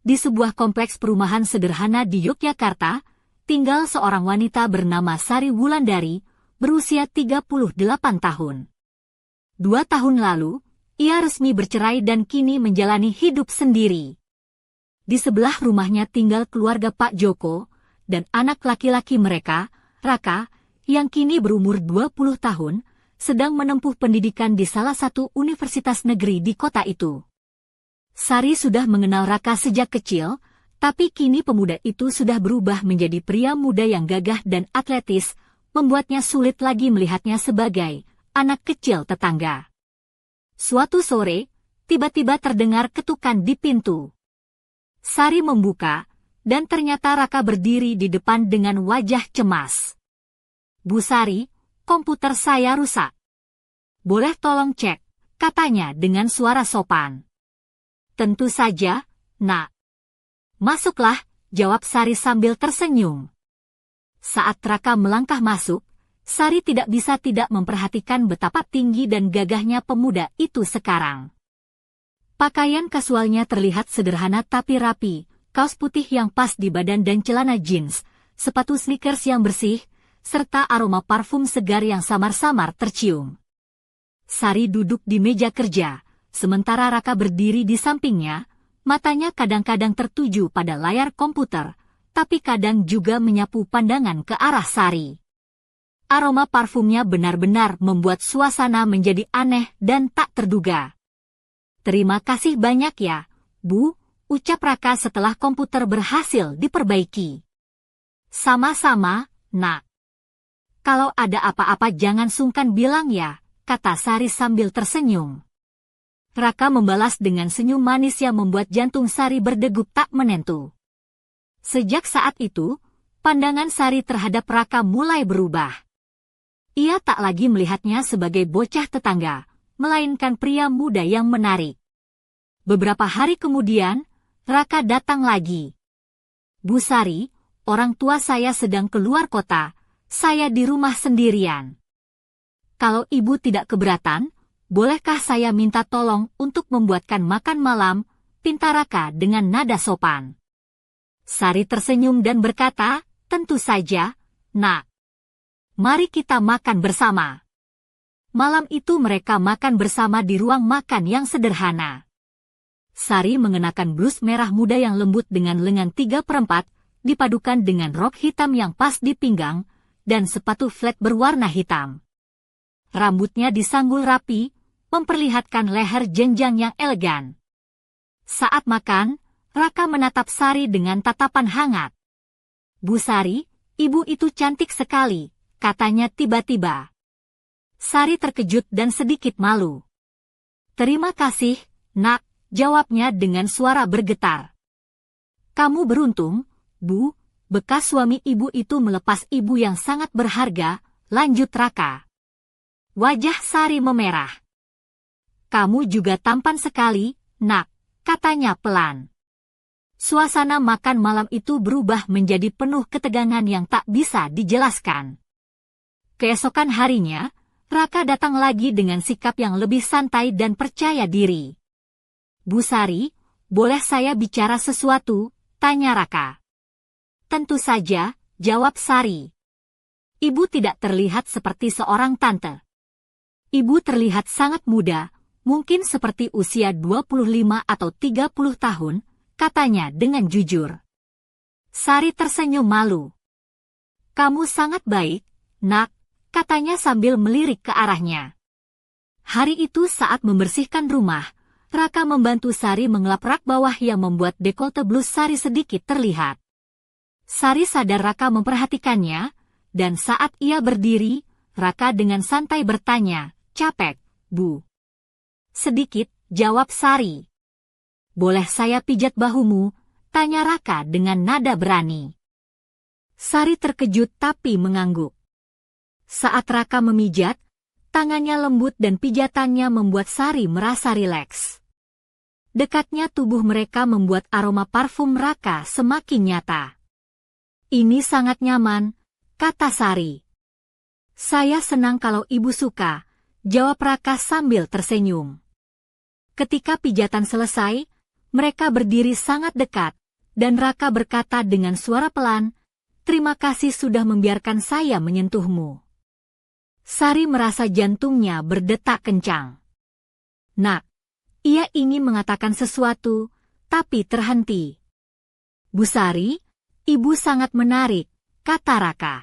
Di sebuah kompleks perumahan sederhana di Yogyakarta, tinggal seorang wanita bernama Sari Wulandari, berusia 38 tahun. 2 tahun lalu, ia resmi bercerai dan kini menjalani hidup sendiri. Di sebelah rumahnya tinggal keluarga Pak Joko, dan anak laki-laki mereka, Raka, yang kini berumur 20 tahun, sedang menempuh pendidikan di salah satu universitas negeri di kota itu. Sari sudah mengenal Raka sejak kecil, tapi kini pemuda itu sudah berubah menjadi pria muda yang gagah dan atletis, membuatnya sulit lagi melihatnya sebagai anak kecil tetangga. Suatu sore, tiba-tiba terdengar ketukan di pintu. Sari membuka, dan ternyata Raka berdiri di depan dengan wajah cemas. "Bu Sari, komputer saya rusak. Boleh tolong cek?" katanya dengan suara sopan. "Tentu saja, Nak." "Masuklah," jawab Sari sambil tersenyum. Saat Raka melangkah masuk, Sari tidak bisa tidak memperhatikan betapa tinggi dan gagahnya pemuda itu sekarang. Pakaian kasualnya terlihat sederhana tapi rapi, kaos putih yang pas di badan dan celana jeans, sepatu sneakers yang bersih, serta aroma parfum segar yang samar-samar tercium. Sari duduk di meja kerja, sementara Raka berdiri di sampingnya, matanya kadang-kadang tertuju pada layar komputer, tapi kadang juga menyapu pandangan ke arah Sari. Aroma parfumnya benar-benar membuat suasana menjadi aneh dan tak terduga. "Terima kasih banyak ya, Bu," ucap Raka setelah komputer berhasil diperbaiki. "Sama-sama, Nak. Kalau ada apa-apa jangan sungkan bilang ya," kata Sari sambil tersenyum. Raka membalas dengan senyum manis yang membuat jantung Sari berdegup tak menentu. Sejak saat itu, pandangan Sari terhadap Raka mulai berubah. Ia tak lagi melihatnya sebagai bocah tetangga, melainkan pria muda yang menarik. Beberapa hari kemudian, Raka datang lagi. "Bu Sari, orang tua saya sedang keluar kota, saya di rumah sendirian. Kalau ibu tidak keberatan, bolehkah saya minta tolong untuk membuatkan makan malam?" pinta Raka dengan nada sopan. Sari tersenyum dan berkata, "Tentu saja, Nak. Mari kita makan bersama." Malam itu mereka makan bersama di ruang makan yang sederhana. Sari mengenakan blus merah muda yang lembut dengan lengan 3/4, dipadukan dengan rok hitam yang pas di pinggang, dan sepatu flat berwarna hitam. Rambutnya disanggul rapi, memperlihatkan leher jenjang yang elegan. Saat makan, Raka menatap Sari dengan tatapan hangat. "Bu Sari, ibu itu cantik sekali," katanya tiba-tiba. Sari terkejut dan sedikit malu. "Terima kasih, Nak," jawabnya dengan suara bergetar. "Kamu beruntung, Bu, bekas suami ibu itu melepas ibu yang sangat berharga," lanjut Raka. Wajah Sari memerah. "Kamu juga tampan sekali, Nak," katanya pelan. Suasana makan malam itu berubah menjadi penuh ketegangan yang tak bisa dijelaskan. Keesokan harinya, Raka datang lagi dengan sikap yang lebih santai dan percaya diri. "Bu Sari, boleh saya bicara sesuatu?" tanya Raka. "Tentu saja," jawab Sari. Ibu tidak terlihat seperti seorang tante. Ibu terlihat sangat muda, mungkin seperti usia 25 atau 30 tahun, katanya dengan jujur. Sari tersenyum malu. "Kamu sangat baik, Nak," katanya sambil melirik ke arahnya. Hari itu saat membersihkan rumah, Raka membantu Sari mengelap rak bawah yang membuat dekolte blus Sari sedikit terlihat. Sari sadar Raka memperhatikannya, dan saat ia berdiri, Raka dengan santai bertanya, "Capek, Bu?" "Sedikit," jawab Sari. "Boleh saya pijat bahumu?" tanya Raka dengan nada berani. Sari terkejut tapi mengangguk. Saat Raka memijat, tangannya lembut dan pijatannya membuat Sari merasa rileks. Dekatnya tubuh mereka membuat aroma parfum Raka semakin nyata. "Ini sangat nyaman," kata Sari. "Saya senang kalau ibu suka," jawab Raka sambil tersenyum. Ketika pijatan selesai, mereka berdiri sangat dekat, dan Raka berkata dengan suara pelan, "Terima kasih sudah membiarkan saya menyentuhmu." Sari merasa jantungnya berdetak kencang. "Nak," ia ingin mengatakan sesuatu, tapi terhenti. "Bu Sari, ibu sangat menarik," kata Raka.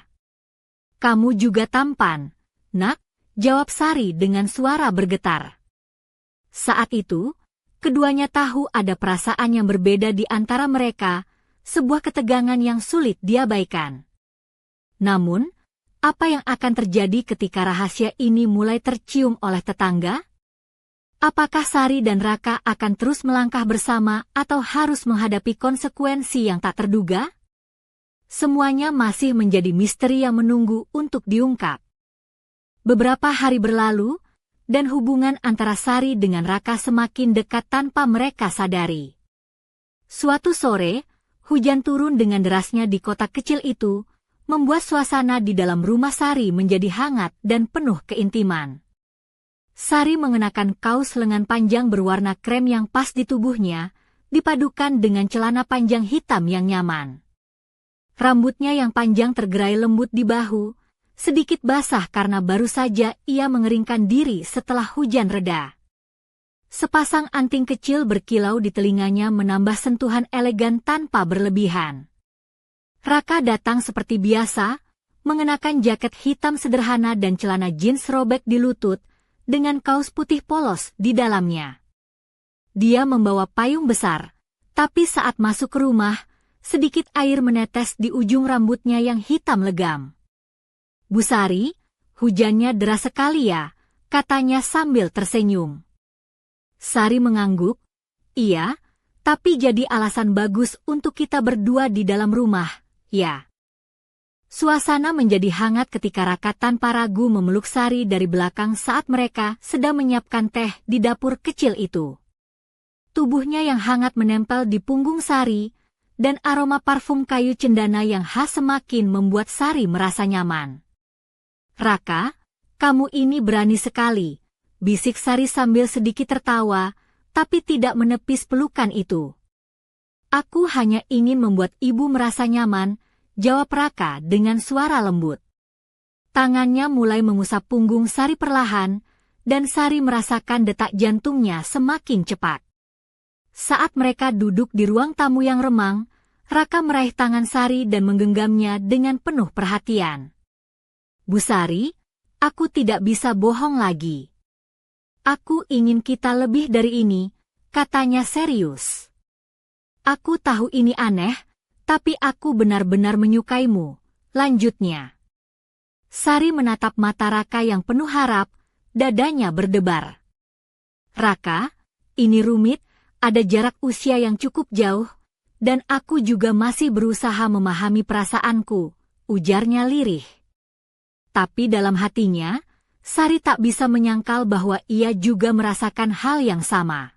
"Kamu juga tampan, Nak," jawab Sari dengan suara bergetar. Saat itu, keduanya tahu ada perasaan yang berbeda di antara mereka, sebuah ketegangan yang sulit diabaikan. Namun, apa yang akan terjadi ketika rahasia ini mulai tercium oleh tetangga? Apakah Sari dan Raka akan terus melangkah bersama atau harus menghadapi konsekuensi yang tak terduga? Semuanya masih menjadi misteri yang menunggu untuk diungkap. Beberapa hari berlalu, dan hubungan antara Sari dengan Raka semakin dekat tanpa mereka sadari. Suatu sore, hujan turun dengan derasnya di kota kecil itu, membuat suasana di dalam rumah Sari menjadi hangat dan penuh keintiman. Sari mengenakan kaos lengan panjang berwarna krem yang pas di tubuhnya, dipadukan dengan celana panjang hitam yang nyaman. Rambutnya yang panjang tergerai lembut di bahu, sedikit basah karena baru saja ia mengeringkan diri setelah hujan reda. Sepasang anting kecil berkilau di telinganya menambah sentuhan elegan tanpa berlebihan. Raka datang seperti biasa, mengenakan jaket hitam sederhana dan celana jeans robek di lutut, dengan kaos putih polos di dalamnya. Dia membawa payung besar, tapi saat masuk ke rumah, sedikit air menetes di ujung rambutnya yang hitam legam. "Bu Sari, hujannya deras sekali ya," katanya sambil tersenyum. Sari mengangguk, "Iya, tapi jadi alasan bagus untuk kita berdua di dalam rumah, ya." Suasana menjadi hangat ketika Raka tanpa ragu memeluk Sari dari belakang saat mereka sedang menyiapkan teh di dapur kecil itu. Tubuhnya yang hangat menempel di punggung Sari, dan aroma parfum kayu cendana yang khas semakin membuat Sari merasa nyaman. "Raka, kamu ini berani sekali," bisik Sari sambil sedikit tertawa, tapi tidak menepis pelukan itu. "Aku hanya ingin membuat ibu merasa nyaman," jawab Raka dengan suara lembut. Tangannya mulai mengusap punggung Sari perlahan, dan Sari merasakan detak jantungnya semakin cepat. Saat mereka duduk di ruang tamu yang remang, Raka meraih tangan Sari dan menggenggamnya dengan penuh perhatian. "Bu Sari, aku tidak bisa bohong lagi. Aku ingin kita lebih dari ini," katanya serius. "Aku tahu ini aneh, tapi aku benar-benar menyukaimu," lanjutnya. Sari menatap mata Raka yang penuh harap, dadanya berdebar. "Raka, ini rumit, ada jarak usia yang cukup jauh, dan aku juga masih berusaha memahami perasaanku," ujarnya lirih. Tapi dalam hatinya, Sari tak bisa menyangkal bahwa ia juga merasakan hal yang sama.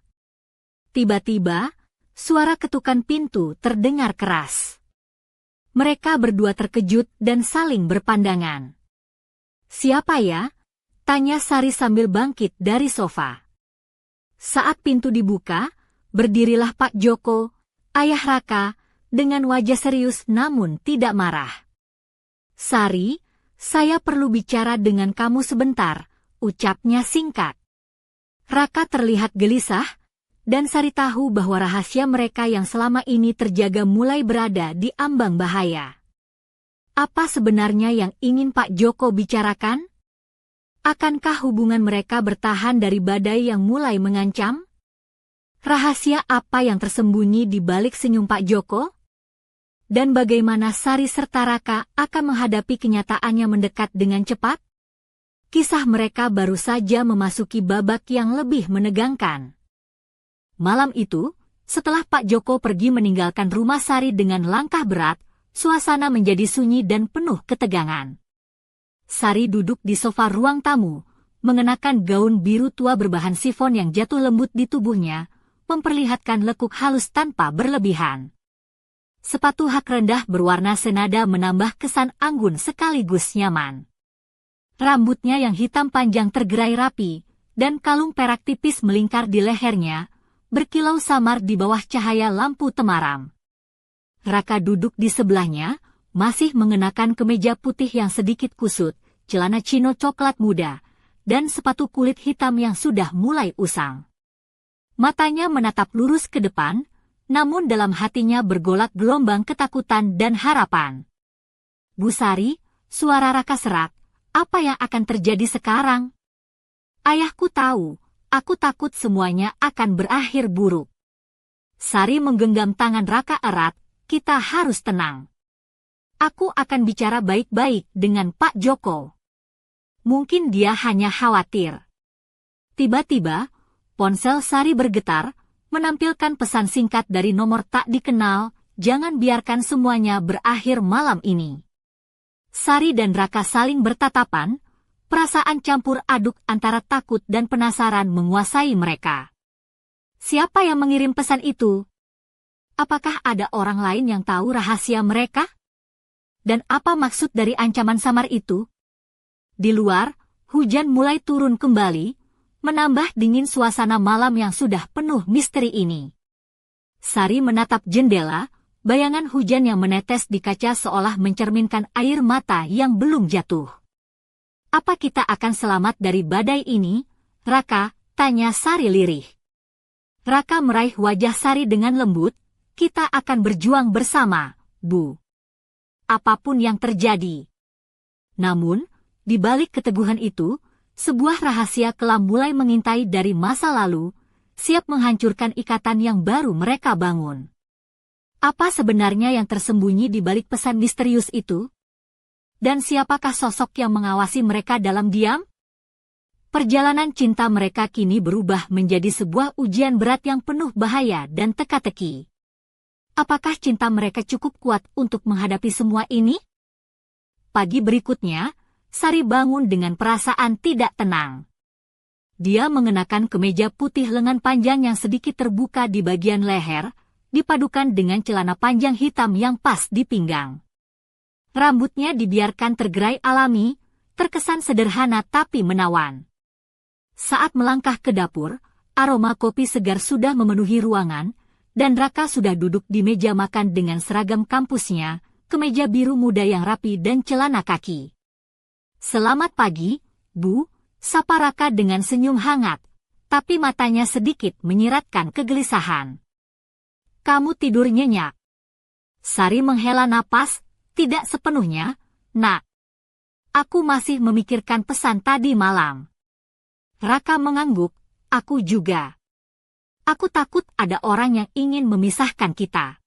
Tiba-tiba, suara ketukan pintu terdengar keras. Mereka berdua terkejut dan saling berpandangan. "Siapa ya?" tanya Sari sambil bangkit dari sofa. Saat pintu dibuka, berdirilah Pak Joko, ayah Raka, dengan wajah serius namun tidak marah. "Sari, saya perlu bicara dengan kamu sebentar," ucapnya singkat. Raka terlihat gelisah, dan Sari tahu bahwa rahasia mereka yang selama ini terjaga mulai berada di ambang bahaya. Apa sebenarnya yang ingin Pak Joko bicarakan? Akankah hubungan mereka bertahan dari badai yang mulai mengancam? Rahasia apa yang tersembunyi di balik senyum Pak Joko? Dan bagaimana Sari serta Raka akan menghadapi kenyataan yang mendekat dengan cepat? Kisah mereka baru saja memasuki babak yang lebih menegangkan. Malam itu, setelah Pak Joko pergi meninggalkan rumah Sari dengan langkah berat, suasana menjadi sunyi dan penuh ketegangan. Sari duduk di sofa ruang tamu, mengenakan gaun biru tua berbahan sifon yang jatuh lembut di tubuhnya, memperlihatkan lekuk halus tanpa berlebihan. Sepatu hak rendah berwarna senada menambah kesan anggun sekaligus nyaman. Rambutnya yang hitam panjang tergerai rapi, dan kalung perak tipis melingkar di lehernya, berkilau samar di bawah cahaya lampu temaram. Raka duduk di sebelahnya, masih mengenakan kemeja putih yang sedikit kusut, celana chino coklat muda, dan sepatu kulit hitam yang sudah mulai usang. Matanya menatap lurus ke depan, namun dalam hatinya bergolak gelombang ketakutan dan harapan. "Bu Sari," suara Raka serak, "apa yang akan terjadi sekarang?" "Ayahku tahu, aku takut semuanya akan berakhir buruk." Sari menggenggam tangan Raka erat, "Kita harus tenang. Aku akan bicara baik-baik dengan Pak Joko. Mungkin dia hanya khawatir." Tiba-tiba, ponsel Sari bergetar, menampilkan pesan singkat dari nomor tak dikenal, "Jangan biarkan semuanya berakhir malam ini." Sari dan Raka saling bertatapan, perasaan campur aduk antara takut dan penasaran menguasai mereka. Siapa yang mengirim pesan itu? Apakah ada orang lain yang tahu rahasia mereka? Dan apa maksud dari ancaman samar itu? Di luar, hujan mulai turun kembali, menambah dingin suasana malam yang sudah penuh misteri ini. Sari menatap jendela, bayangan hujan yang menetes di kaca seolah mencerminkan air mata yang belum jatuh. "Apa kita akan selamat dari badai ini, Raka?" tanya Sari lirih. Raka meraih wajah Sari dengan lembut, "Kita akan berjuang bersama, Bu. Apapun yang terjadi." Namun, di balik keteguhan itu, sebuah rahasia kelam mulai mengintai dari masa lalu, siap menghancurkan ikatan yang baru mereka bangun. Apa sebenarnya yang tersembunyi di balik pesan misterius itu? Dan siapakah sosok yang mengawasi mereka dalam diam? Perjalanan cinta mereka kini berubah menjadi sebuah ujian berat yang penuh bahaya dan teka-teki. Apakah cinta mereka cukup kuat untuk menghadapi semua ini? Pagi berikutnya, Sari bangun dengan perasaan tidak tenang. Dia mengenakan kemeja putih lengan panjang yang sedikit terbuka di bagian leher, dipadukan dengan celana panjang hitam yang pas di pinggang. Rambutnya dibiarkan tergerai alami, terkesan sederhana tapi menawan. Saat melangkah ke dapur, aroma kopi segar sudah memenuhi ruangan, dan Raka sudah duduk di meja makan dengan seragam kampusnya, kemeja biru muda yang rapi dan celana kaki. "Selamat pagi, Bu," sapa Raka dengan senyum hangat, tapi matanya sedikit menyiratkan kegelisahan. "Kamu tidur nyenyak?" Sari menghela napas, "Tidak sepenuhnya, Nak. Aku masih memikirkan pesan tadi malam." Raka mengangguk, "Aku juga. Aku takut ada orang yang ingin memisahkan kita."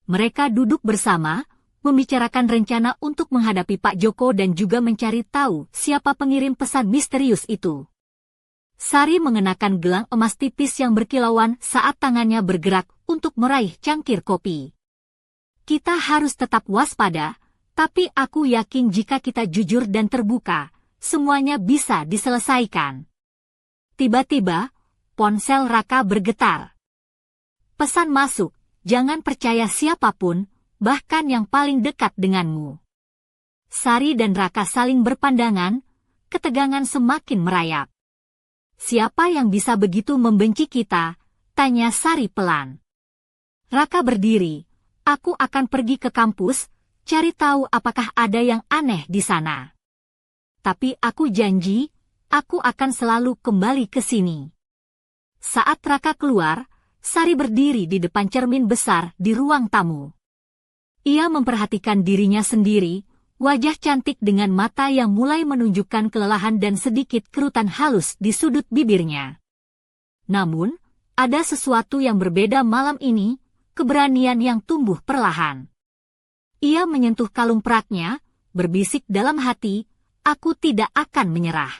Mereka duduk bersama, membicarakan rencana untuk menghadapi Pak Joko dan juga mencari tahu siapa pengirim pesan misterius itu. Sari mengenakan gelang emas tipis yang berkilauan saat tangannya bergerak untuk meraih cangkir kopi. "Kita harus tetap waspada, tapi aku yakin jika kita jujur dan terbuka, semuanya bisa diselesaikan." Tiba-tiba, ponsel Raka bergetar. "Pesan masuk, jangan percaya siapapun, bahkan yang paling dekat denganmu." Sari dan Raka saling berpandangan, ketegangan semakin merayap. "Siapa yang bisa begitu membenci kita?" tanya Sari pelan. Raka berdiri, "Aku akan pergi ke kampus, cari tahu apakah ada yang aneh di sana. Tapi aku janji, aku akan selalu kembali ke sini." Saat Raka keluar, Sari berdiri di depan cermin besar di ruang tamu. Ia memperhatikan dirinya sendiri, wajah cantik dengan mata yang mulai menunjukkan kelelahan dan sedikit kerutan halus di sudut bibirnya. Namun, ada sesuatu yang berbeda malam ini, keberanian yang tumbuh perlahan. Ia menyentuh kalung peraknya, berbisik dalam hati, "Aku tidak akan menyerah."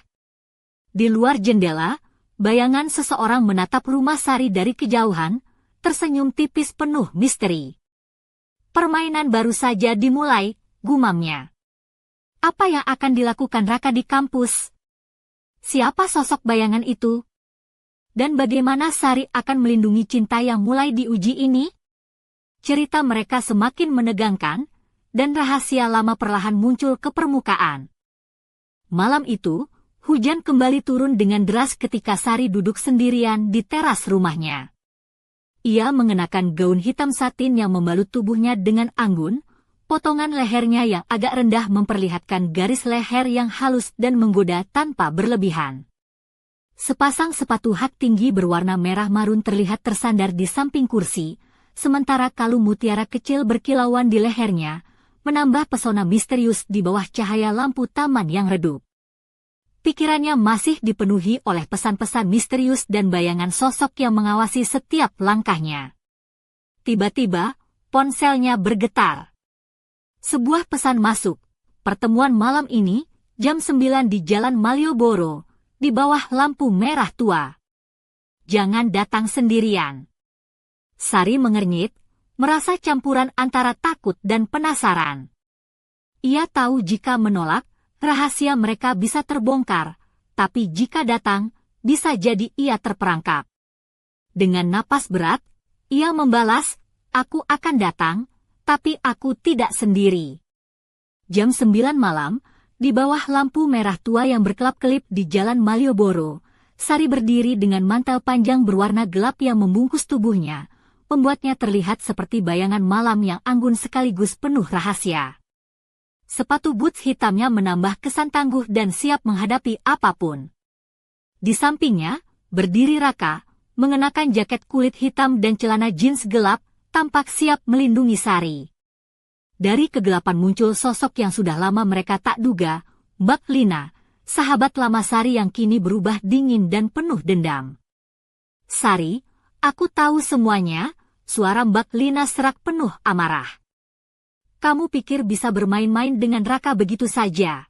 Di luar jendela, bayangan seseorang menatap rumah Sari dari kejauhan, tersenyum tipis penuh misteri. "Permainan baru saja dimulai," gumamnya. Apa yang akan dilakukan Raka di kampus? Siapa sosok bayangan itu? Dan bagaimana Sari akan melindungi cinta yang mulai diuji ini? Cerita mereka semakin menegangkan, dan rahasia lama perlahan muncul ke permukaan. Malam itu, hujan kembali turun dengan deras ketika Sari duduk sendirian di teras rumahnya. Ia mengenakan gaun hitam satin yang membalut tubuhnya dengan anggun, potongan lehernya yang agak rendah memperlihatkan garis leher yang halus dan menggoda tanpa berlebihan. Sepasang sepatu hak tinggi berwarna merah marun terlihat tersandar di samping kursi, sementara kalung mutiara kecil berkilauan di lehernya, menambah pesona misterius di bawah cahaya lampu taman yang redup. Pikirannya masih dipenuhi oleh pesan-pesan misterius dan bayangan sosok yang mengawasi setiap langkahnya. Tiba-tiba, ponselnya bergetar. Sebuah pesan masuk, pertemuan malam ini, jam 9 di Jalan Malioboro, di bawah lampu merah tua. Jangan datang sendirian. Sari mengernyit, merasa campuran antara takut dan penasaran. Ia tahu jika menolak, rahasia mereka bisa terbongkar, tapi jika datang, bisa jadi ia terperangkap. Dengan napas berat, ia membalas, "Aku akan datang, tapi aku tidak sendiri." Jam 9 malam, di bawah lampu merah tua yang berkelap-kelip di Jalan Malioboro, Sari berdiri dengan mantel panjang berwarna gelap yang membungkus tubuhnya, membuatnya terlihat seperti bayangan malam yang anggun sekaligus penuh rahasia. Sepatu boots hitamnya menambah kesan tangguh dan siap menghadapi apapun. Di sampingnya, berdiri Raka, mengenakan jaket kulit hitam dan celana jeans gelap, tampak siap melindungi Sari. Dari kegelapan muncul sosok yang sudah lama mereka tak duga, Mbak Lina, sahabat lama Sari yang kini berubah dingin dan penuh dendam. "Sari, aku tahu semuanya," suara Mbak Lina serak penuh amarah. "Kamu pikir bisa bermain-main dengan Raka begitu saja?"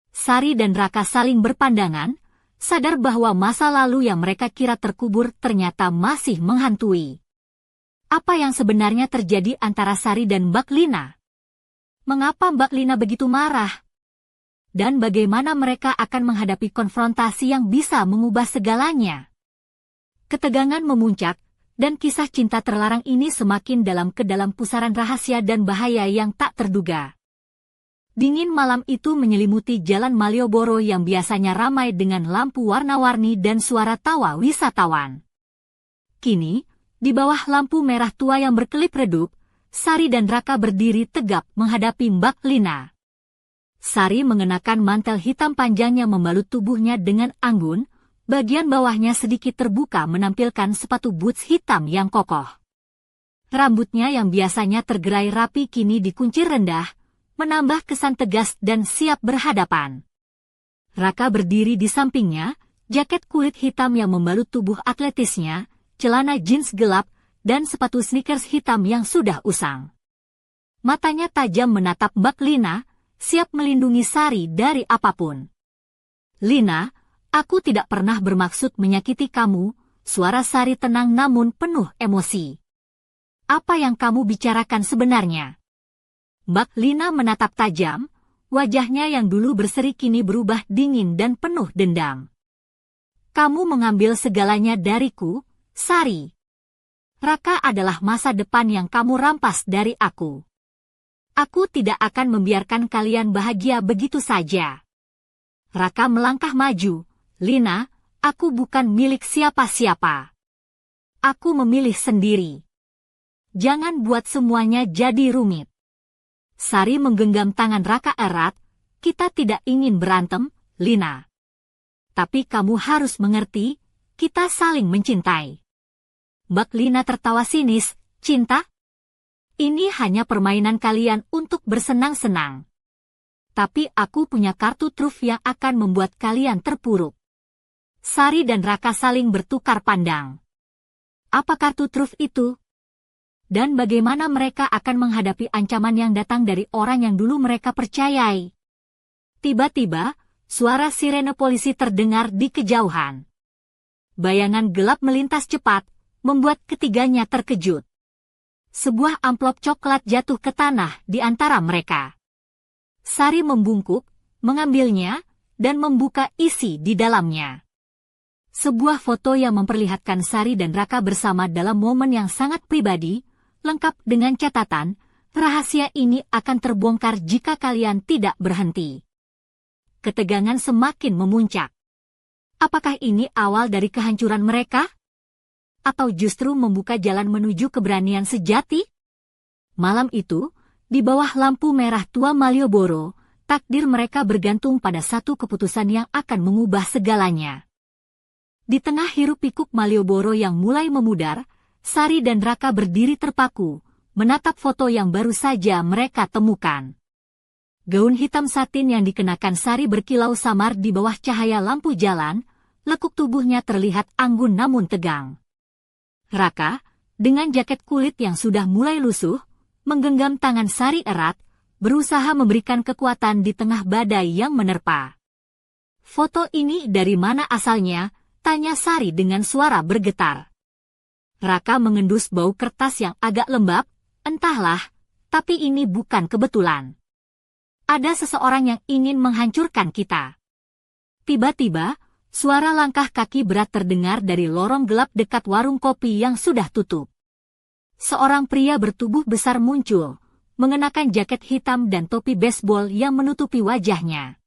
Sari dan Raka saling berpandangan, sadar bahwa masa lalu yang mereka kira terkubur ternyata masih menghantui. Apa yang sebenarnya terjadi antara Sari dan Mbak Lina? Mengapa Mbak Lina begitu marah? Dan bagaimana mereka akan menghadapi konfrontasi yang bisa mengubah segalanya? Ketegangan memuncak, dan kisah cinta terlarang ini semakin dalam ke dalam pusaran rahasia dan bahaya yang tak terduga. Dingin malam itu menyelimuti Jalan Malioboro yang biasanya ramai dengan lampu warna-warni dan suara tawa wisatawan. Kini, di bawah lampu merah tua yang berkelip redup, Sari dan Raka berdiri tegap menghadapi Mbak Lina. Sari mengenakan mantel hitam panjang yang membalut tubuhnya dengan anggun, bagian bawahnya sedikit terbuka menampilkan sepatu boots hitam yang kokoh. Rambutnya yang biasanya tergerai rapi kini dikuncir rendah, menambah kesan tegas dan siap berhadapan. Raka berdiri di sampingnya, jaket kulit hitam yang membalut tubuh atletisnya, celana jeans gelap, dan sepatu sneakers hitam yang sudah usang. Matanya tajam menatap Mbak Lina, siap melindungi Sari dari apapun. "Lina, aku tidak pernah bermaksud menyakiti kamu," suara Sari tenang namun penuh emosi. "Apa yang kamu bicarakan sebenarnya?" Mbak Lina menatap tajam, wajahnya yang dulu berseri kini berubah dingin dan penuh dendam. "Kamu mengambil segalanya dariku, Sari. Raka adalah masa depan yang kamu rampas dari aku. Aku tidak akan membiarkan kalian bahagia begitu saja." Raka melangkah maju. "Lina, aku bukan milik siapa-siapa. Aku memilih sendiri. Jangan buat semuanya jadi rumit." Sari menggenggam tangan Raka erat. "Kita tidak ingin berantem, Lina. Tapi kamu harus mengerti, kita saling mencintai." Mbak Lina tertawa sinis. "Cinta? Ini hanya permainan kalian untuk bersenang-senang. Tapi aku punya kartu truf yang akan membuat kalian terpuruk." Sari dan Raka saling bertukar pandang. Apa kartu truf itu? Dan bagaimana mereka akan menghadapi ancaman yang datang dari orang yang dulu mereka percayai? Tiba-tiba, suara sirene polisi terdengar di kejauhan. Bayangan gelap melintas cepat, membuat ketiganya terkejut. Sebuah amplop coklat jatuh ke tanah di antara mereka. Sari membungkuk, mengambilnya, dan membuka isi di dalamnya. Sebuah foto yang memperlihatkan Sari dan Raka bersama dalam momen yang sangat pribadi, lengkap dengan catatan, "Rahasia ini akan terbongkar jika kalian tidak berhenti." Ketegangan semakin memuncak. Apakah ini awal dari kehancuran mereka? atau justru membuka jalan menuju keberanian sejati? Malam itu, di bawah lampu merah tua Malioboro, takdir mereka bergantung pada satu keputusan yang akan mengubah segalanya. Di tengah hiruk-pikuk Malioboro yang mulai memudar, Sari dan Raka berdiri terpaku, menatap foto yang baru saja mereka temukan. Gaun hitam satin yang dikenakan Sari berkilau samar di bawah cahaya lampu jalan, lekuk tubuhnya terlihat anggun namun tegang. Raka, dengan jaket kulit yang sudah mulai lusuh, menggenggam tangan Sari erat, berusaha memberikan kekuatan di tengah badai yang menerpa. "Foto ini dari mana asalnya?" tanya Sari dengan suara bergetar. Raka mengendus bau kertas yang agak lembab. "Entahlah, tapi ini bukan kebetulan. Ada seseorang yang ingin menghancurkan kita." Tiba-tiba, suara langkah kaki berat terdengar dari lorong gelap dekat warung kopi yang sudah tutup. Seorang pria bertubuh besar muncul, mengenakan jaket hitam dan topi baseball yang menutupi wajahnya.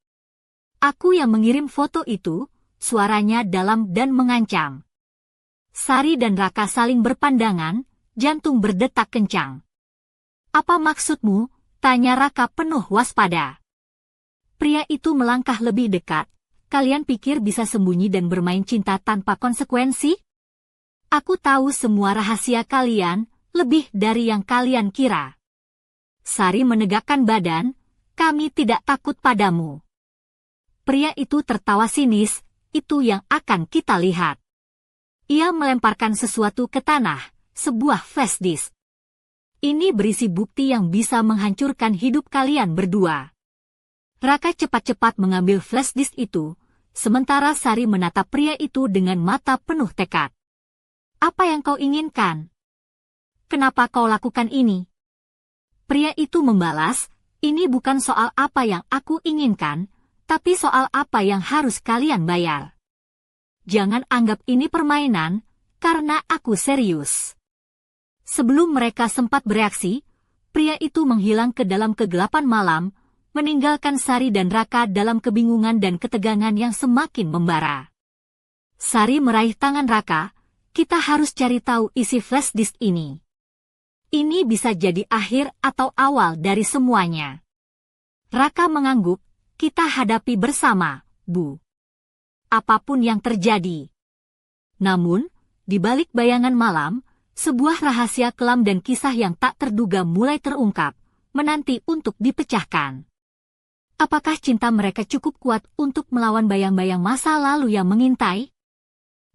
"Aku yang mengirim foto itu," suaranya dalam dan mengancam. Sari dan Raka saling berpandangan, jantung berdetak kencang. "Apa maksudmu?" tanya Raka penuh waspada. Pria itu melangkah lebih dekat. "Kalian pikir bisa sembunyi dan bermain cinta tanpa konsekuensi? Aku tahu semua rahasia kalian, lebih dari yang kalian kira." Sari menegakkan badan, "Kami tidak takut padamu." Pria itu tertawa sinis, "Itu yang akan kita lihat." Ia melemparkan sesuatu ke tanah, sebuah flash disk. "Ini berisi bukti yang bisa menghancurkan hidup kalian berdua." Raka cepat-cepat mengambil flash disk itu, sementara Sari menatap pria itu dengan mata penuh tekad. "Apa yang kau inginkan? Kenapa kau lakukan ini?" Pria itu membalas, "Ini bukan soal apa yang aku inginkan, tapi soal apa yang harus kalian bayar. Jangan anggap ini permainan, karena aku serius." Sebelum mereka sempat bereaksi, pria itu menghilang ke dalam kegelapan malam, meninggalkan Sari dan Raka dalam kebingungan dan ketegangan yang semakin membara. Sari meraih tangan Raka, "Kita harus cari tahu isi flash disk ini. Ini bisa jadi akhir atau awal dari semuanya." Raka mengangguk, "Kita hadapi bersama, Bu. Apapun yang terjadi." Namun, di balik bayangan malam, sebuah rahasia kelam dan kisah yang tak terduga mulai terungkap, menanti untuk dipecahkan. Apakah cinta mereka cukup kuat untuk melawan bayang-bayang masa lalu yang mengintai?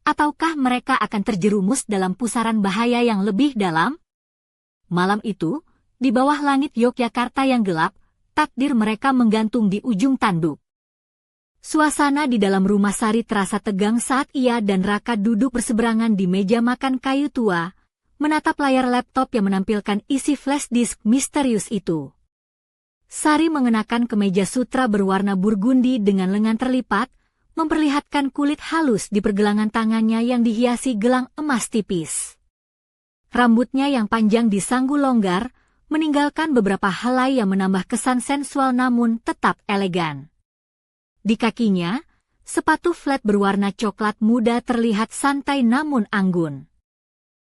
Ataukah mereka akan terjerumus dalam pusaran bahaya yang lebih dalam? Malam itu, di bawah langit Yogyakarta yang gelap, takdir mereka menggantung di ujung tanduk. Suasana di dalam rumah Sari terasa tegang saat ia dan Raka duduk berseberangan di meja makan kayu tua, menatap layar laptop yang menampilkan isi flash disk misterius itu. Sari mengenakan kemeja sutra berwarna burgundi dengan lengan terlipat, memperlihatkan kulit halus di pergelangan tangannya yang dihiasi gelang emas tipis. Rambutnya yang panjang disanggul longgar, meninggalkan beberapa helai yang menambah kesan sensual namun tetap elegan. Di kakinya, sepatu flat berwarna coklat muda terlihat santai namun anggun.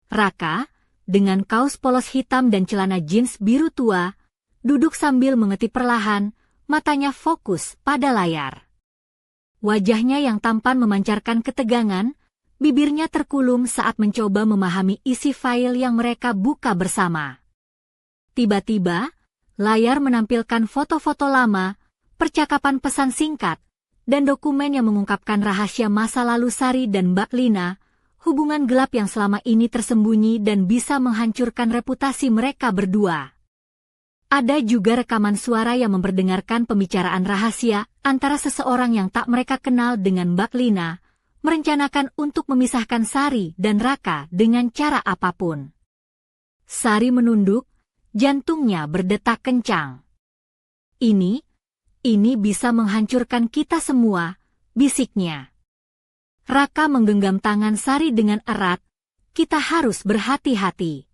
Raka, dengan kaos polos hitam dan celana jeans biru tua, duduk sambil mengetip perlahan, matanya fokus pada layar. Wajahnya yang tampan memancarkan ketegangan, bibirnya terkulum saat mencoba memahami isi file yang mereka buka bersama. Tiba-tiba, layar menampilkan foto-foto lama, percakapan pesan singkat, dan dokumen yang mengungkapkan rahasia masa lalu Sari dan Mbak Lina, hubungan gelap yang selama ini tersembunyi dan bisa menghancurkan reputasi mereka berdua. Ada juga rekaman suara yang memperdengarkan pembicaraan rahasia antara seseorang yang tak mereka kenal dengan Mbak Lina, merencanakan untuk memisahkan Sari dan Raka dengan cara apapun. Sari menunduk, jantungnya berdetak kencang. Ini bisa menghancurkan kita semua, bisiknya. Raka menggenggam tangan Sari dengan erat, "Kita harus berhati-hati.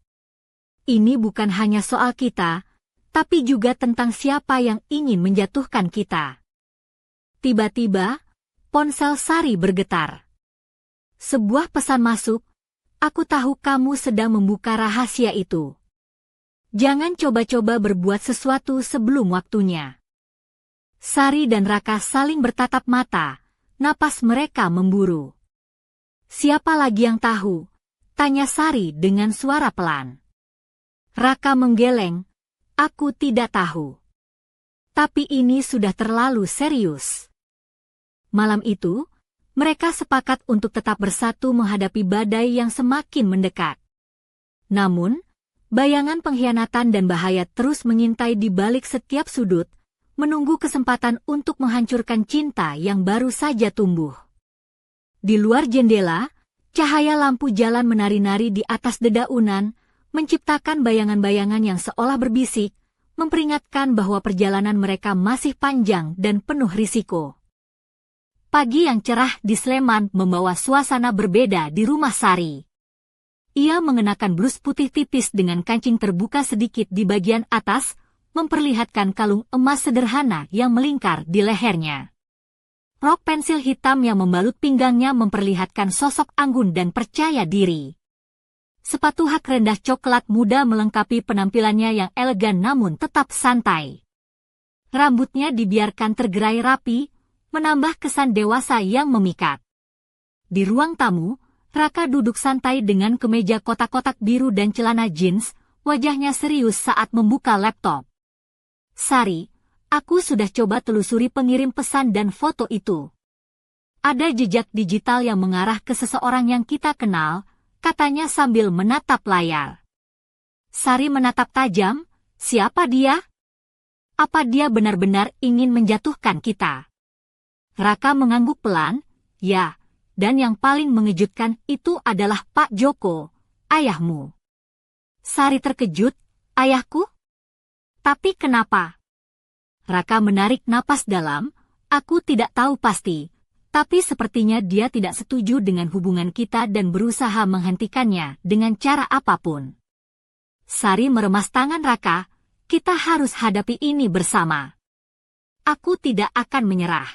Ini bukan hanya soal kita, tapi juga tentang siapa yang ingin menjatuhkan kita." Tiba-tiba, ponsel Sari bergetar. Sebuah pesan masuk, Aku tahu kamu sedang membuka rahasia itu. Jangan coba-coba berbuat sesuatu sebelum waktunya. Sari dan Raka saling bertatap mata, napas mereka memburu. Siapa lagi yang tahu? Tanya Sari dengan suara pelan. Raka menggeleng, aku tidak tahu. Tapi ini sudah terlalu serius. Malam itu, mereka sepakat untuk tetap bersatu menghadapi badai yang semakin mendekat. Namun, bayangan pengkhianatan dan bahaya terus mengintai di balik setiap sudut, menunggu kesempatan untuk menghancurkan cinta yang baru saja tumbuh. Di luar jendela, cahaya lampu jalan menari-nari di atas dedaunan, menciptakan bayangan-bayangan yang seolah berbisik, memperingatkan bahwa perjalanan mereka masih panjang dan penuh risiko. Pagi yang cerah di Sleman membawa suasana berbeda di rumah Sari. Ia mengenakan blus putih tipis dengan kancing terbuka sedikit di bagian atas, memperlihatkan kalung emas sederhana yang melingkar di lehernya. Rok pensil hitam yang membalut pinggangnya memperlihatkan sosok anggun dan percaya diri. Sepatu hak rendah coklat muda melengkapi penampilannya yang elegan namun tetap santai. Rambutnya dibiarkan tergerai rapi, menambah kesan dewasa yang memikat. Di ruang tamu, Raka duduk santai dengan kemeja kotak-kotak biru dan celana jeans, wajahnya serius saat membuka laptop. Sari, aku sudah coba telusuri pengirim pesan dan foto itu. Ada jejak digital yang mengarah ke seseorang yang kita kenal, katanya sambil menatap layar. Sari menatap tajam, siapa dia? Apa dia benar-benar ingin menjatuhkan kita? Raka mengangguk pelan, ya, dan yang paling mengejutkan itu adalah Pak Joko, ayahmu. Sari terkejut, ayahku? Tapi kenapa? Raka menarik napas dalam, aku tidak tahu pasti, tapi sepertinya dia tidak setuju dengan hubungan kita dan berusaha menghentikannya dengan cara apapun. Sari meremas tangan Raka, kita harus hadapi ini bersama. Aku tidak akan menyerah.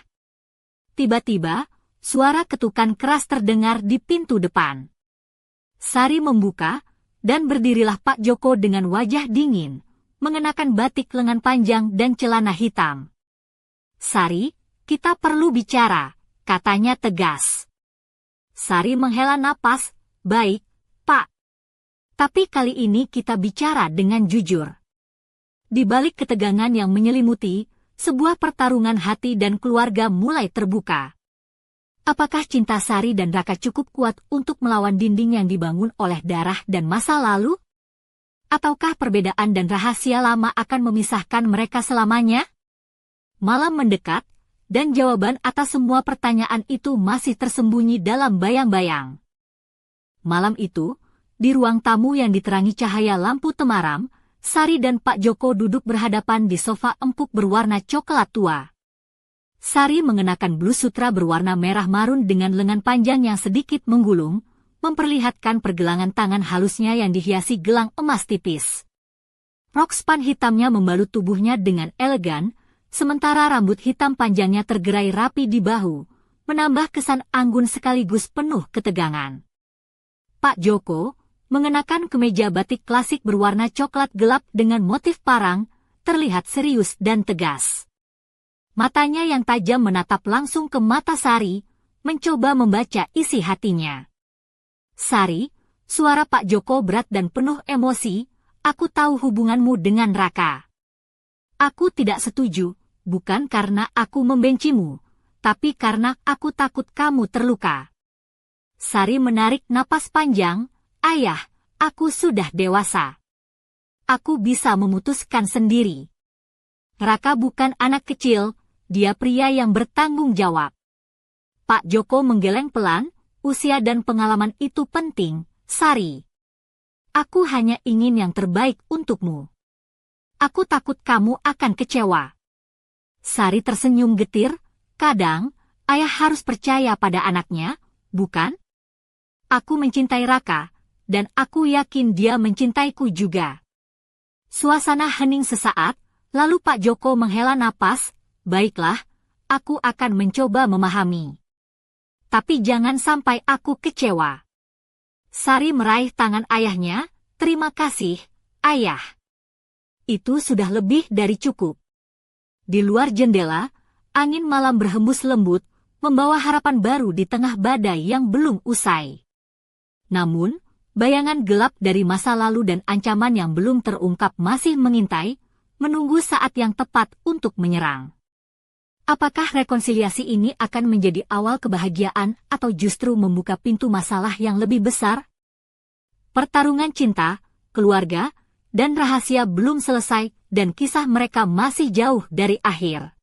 Tiba-tiba, suara ketukan keras terdengar di pintu depan. Sari membuka, dan berdirilah Pak Joko dengan wajah dingin, mengenakan batik lengan panjang dan celana hitam. Sari, kita perlu bicara, katanya tegas. Sari menghela napas, baik, Pak. Tapi kali ini kita bicara dengan jujur. Di balik ketegangan yang menyelimuti, sebuah pertarungan hati dan keluarga mulai terbuka. Apakah cinta Sari dan Raka cukup kuat untuk melawan dinding yang dibangun oleh darah dan masa lalu? Ataukah perbedaan dan rahasia lama akan memisahkan mereka selamanya? Malam mendekat, dan jawaban atas semua pertanyaan itu masih tersembunyi dalam bayang-bayang. Malam itu, di ruang tamu yang diterangi cahaya lampu temaram, Sari dan Pak Joko duduk berhadapan di sofa empuk berwarna coklat tua. Sari mengenakan blus sutra berwarna merah marun dengan lengan panjang yang sedikit menggulung, memperlihatkan pergelangan tangan halusnya yang dihiasi gelang emas tipis. Rok span hitamnya membalut tubuhnya dengan elegan, sementara rambut hitam panjangnya tergerai rapi di bahu, menambah kesan anggun sekaligus penuh ketegangan. Pak Joko, mengenakan kemeja batik klasik berwarna coklat gelap dengan motif parang, terlihat serius dan tegas. Matanya yang tajam menatap langsung ke mata Sari, mencoba membaca isi hatinya. Sari, suara Pak Joko berat dan penuh emosi, aku tahu hubunganmu dengan Raka. Aku tidak setuju, bukan karena aku membencimu, tapi karena aku takut kamu terluka. Sari menarik napas panjang, ayah, aku sudah dewasa. Aku bisa memutuskan sendiri. Raka bukan anak kecil, dia pria yang bertanggung jawab. Pak Joko menggeleng pelan, usia dan pengalaman itu penting, Sari. Aku hanya ingin yang terbaik untukmu. Aku takut kamu akan kecewa. Sari tersenyum getir, kadang, ayah harus percaya pada anaknya, bukan? Aku mencintai Raka, dan aku yakin dia mencintaiku juga. Suasana hening sesaat, lalu Pak Joko menghela napas, baiklah, aku akan mencoba memahami. Tapi jangan sampai aku kecewa. Sari meraih tangan ayahnya. Terima kasih, Ayah. Itu sudah lebih dari cukup. Di luar jendela, angin malam berhembus lembut, membawa harapan baru di tengah badai yang belum usai. Namun, bayangan gelap dari masa lalu dan ancaman yang belum terungkap masih mengintai, menunggu saat yang tepat untuk menyerang. Apakah rekonsiliasi ini akan menjadi awal kebahagiaan atau justru membuka pintu masalah yang lebih besar? Pertarungan cinta, keluarga, dan rahasia belum selesai dan kisah mereka masih jauh dari akhir.